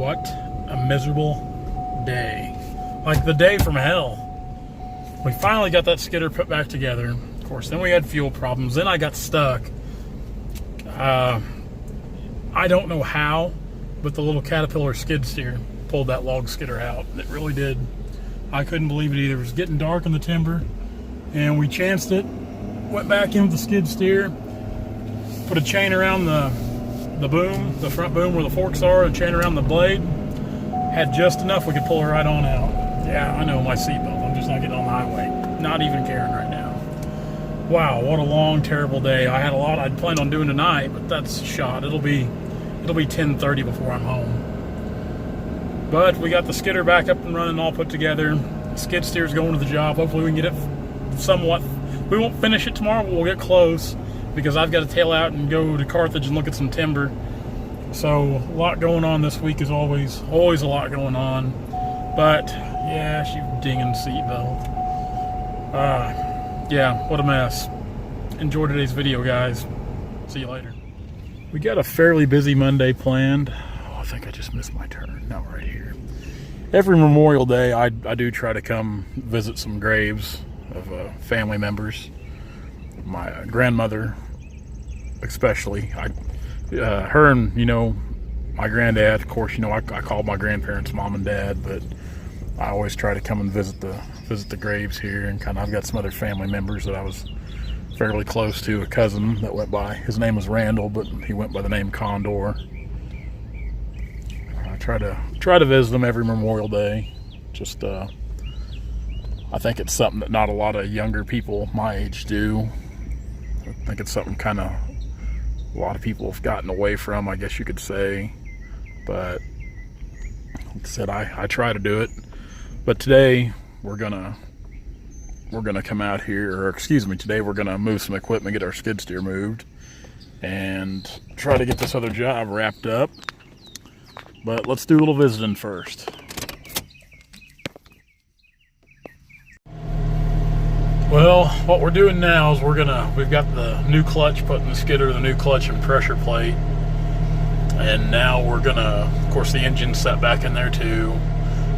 What a miserable day. Like the day from hell. We finally got that skidder put back together. Of course, then we had fuel problems. Then I got stuck. I don't know how, but the little Caterpillar skid steer pulled that log skidder out. It really did. I couldn't believe it either. It was getting dark in the timber, and we chanced it. Went back in with the skid steer, put a chain around the boom, the front boom where the forks are, a chain around the blade. Had just enough we could pull her right on out. Yeah, I know, my seatbelt. I'm just not getting on the highway. Not even caring right now. Wow, what a long, terrible day. I had a lot I'd planned on doing tonight, but that's shot. It'll be 10:30 before I'm home. But we got the skidder back up and running, all put together. Skid steer's going to the job. Hopefully we can get it somewhat. We won't finish it tomorrow, but we'll get close because I've got to tail out and go to Carthage and look at some timber. So a lot going on this week, as always a lot going on. But yeah, she dinging seatbelt. Yeah, what a mess. Enjoy today's video, guys. See you later. We got a fairly busy Monday planned. Oh, I think I just missed my turn. No, right here. Every Memorial Day, I do try to come visit some graves of family members. My grandmother, especially. Her and, my granddad, of course, I call my grandparents mom and dad, but I always try to come and visit the graves here, and I've got some other family members that I was fairly close to. A cousin that went by, his name was Randall, but he went by the name Condor. I try to visit them every Memorial Day. Just I think it's something that not a lot of younger people my age do. I think it's something a lot of people have gotten away from, I guess you could say. But like I said, I try to do it. But today we're gonna come out here, or excuse me, today we're gonna move some equipment, get our skid steer moved, and try to get this other job wrapped up. But let's do a little visiting first. Well, what we're doing now is we've got the new clutch put in the skidder, the new clutch and pressure plate. And now we're gonna, of course, the engine's set back in there too.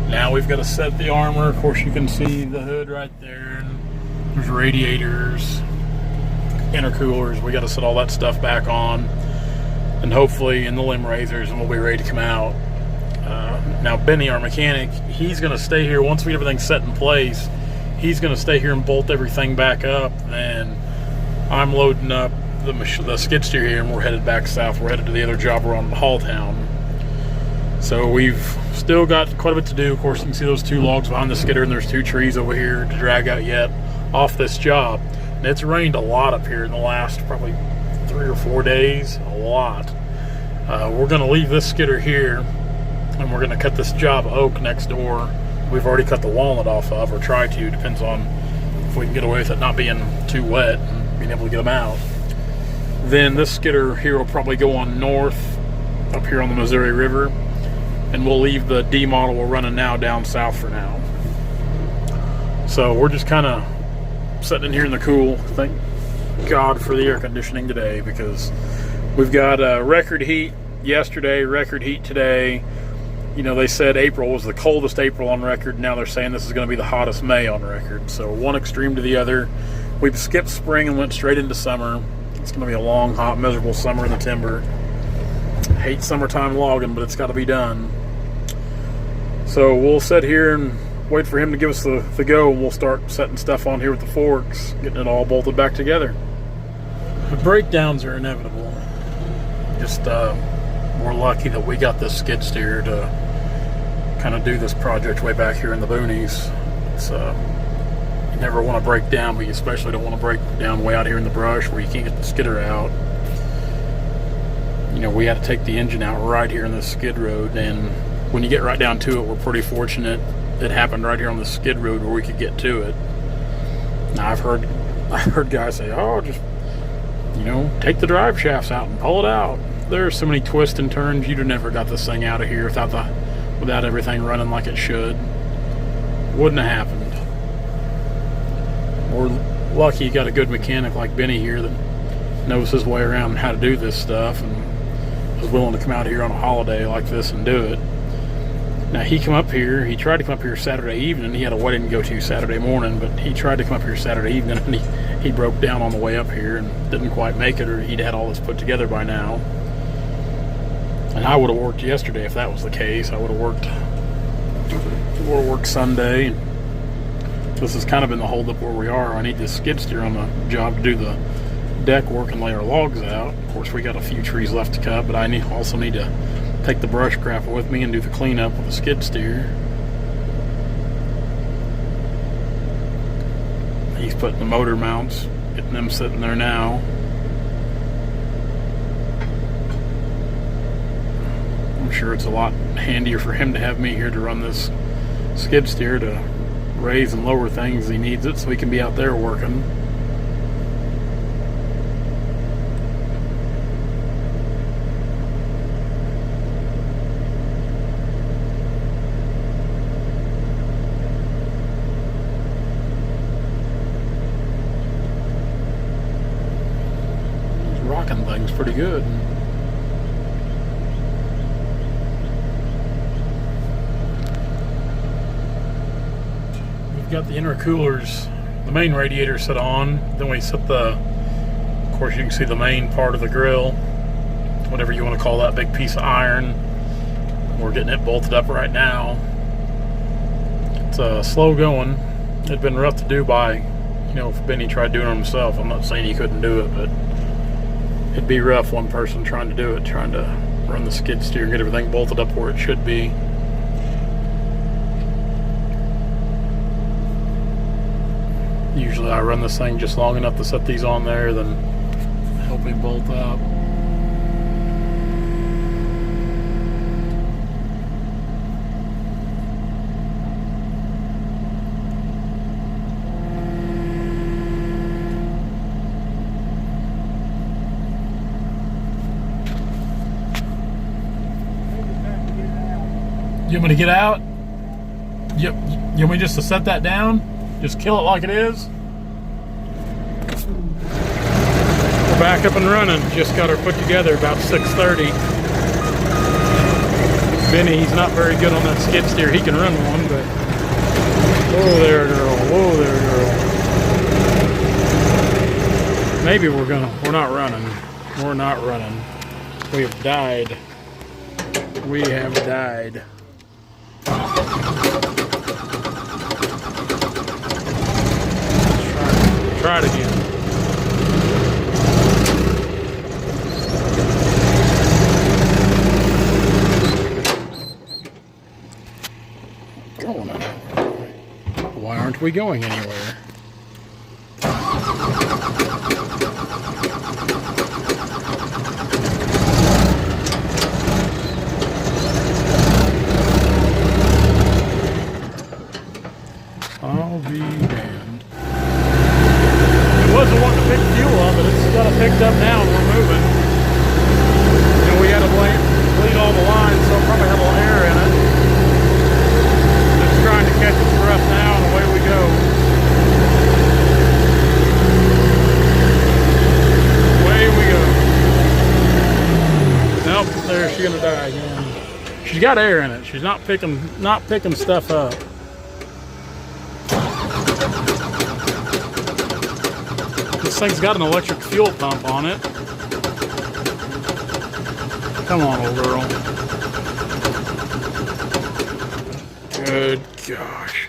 Now we've got to set the armor. Of course, you can see the hood right there. And there's radiators, intercoolers. We got to set all that stuff back on. And hopefully in the limb raisers, and we'll be ready to come out. Now Benny, our mechanic, he's gonna stay here once we get everything set in place. He's gonna stay here and bolt everything back up, and I'm loading up the skid steer here, and we're headed back south. We're headed to the other job we're on in Halltown. So we've still got quite a bit to do. Of course, you can see those two logs behind the skidder, and there's two trees over here to drag out yet off this job. And it's rained a lot up here in the last probably 3 or 4 days, a lot. We're gonna leave this skidder here, and we're gonna cut this job of oak next door. We've already cut the walnut off of, or try to, depends on if we can get away with it not being too wet and being able to get them out. Then this skidder here will probably go on north up here on the Missouri River, and we'll leave the D model we're running now down south for now. So we're just kind of sitting in here in the cool. Thank God for the air conditioning today, because we've got record heat yesterday, record heat today. They said April was the coldest April on record. Now they're saying this is going to be the hottest May on record. So one extreme to the other. We've skipped spring and went straight into summer. It's going to be a long, hot, miserable summer in the timber. Hate summertime logging, but it's got to be done. So we'll sit here and wait for him to give us the go, and we'll start setting stuff on here with the forks, getting it all bolted back together. The breakdowns are inevitable. Just we're lucky that we got this skid steer to kind of do this project way back here in the boonies. It's you never want to break down, but you especially don't want to break down way out here in the brush where you can't get the skidder out. We had to take the engine out right here in this skid road, and when you get right down to it, we're pretty fortunate it happened right here on the skid road where we could get to it. Now I've heard guys say, oh, just take the drive shafts out and pull it out. There's so many twists and turns. You'd have never got this thing out of here without everything running like it should. Wouldn't have happened. We're lucky you got a good mechanic like Benny here that knows his way around how to do this stuff, and was willing to come out here on a holiday like this and do it. Now he come up here, he tried to come up here Saturday evening. He had a wedding to go to Saturday morning, but he tried to come up here Saturday evening and he broke down on the way up here and didn't quite make it, or he'd had all this put together by now. And I would have worked yesterday if that was the case. I would have worked Sunday. This has kind of been the holdup where we are. I need this skid steer on the job to do the deck work and lay our logs out. Of course, we got a few trees left to cut, but I also need to take the brush grapple with me and do the cleanup with the skid steer. He's putting the motor mounts, getting them sitting there now. I'm sure it's a lot handier for him to have me here to run this skid steer to raise and lower things as he needs it, so he can be out there working. He's rocking things pretty good. Got the intercoolers, the main radiator set on. Then we set of course you can see the main part of the grill, whatever you want to call that big piece of iron. We're getting it bolted up right now. It's slow going. It'd been rough to do by, if Benny tried doing it himself. I'm not saying he couldn't do it, but it'd be rough one person trying to do it, trying to run the skid steer and get everything bolted up where it should be. Usually I run this thing just long enough to set these on there, then help him bolt up. You want me to get out? Yep. You want me just to set that down? Just kill it like it is. We're back up and running. Just got her put together about 6:30. Benny, he's not very good on that skid steer. He can run one, but whoa there, girl. Whoa there, girl. Maybe we're not running. We're not running. We have died. We have died. Try it again. Going on. Why aren't we going anywhere? I'll be damned. Wasn't wanting to pick fuel up, but it's got it picked up now and we're moving. And we had to bleed all the lines, so it probably had a little air in it. Just trying to catch its breath now, and away we go. Away we go. Nope, there, she's gonna die again. She's got air in it. She's not picking stuff up. This thing's got an electric fuel pump on it. Come on, old girl. Good gosh.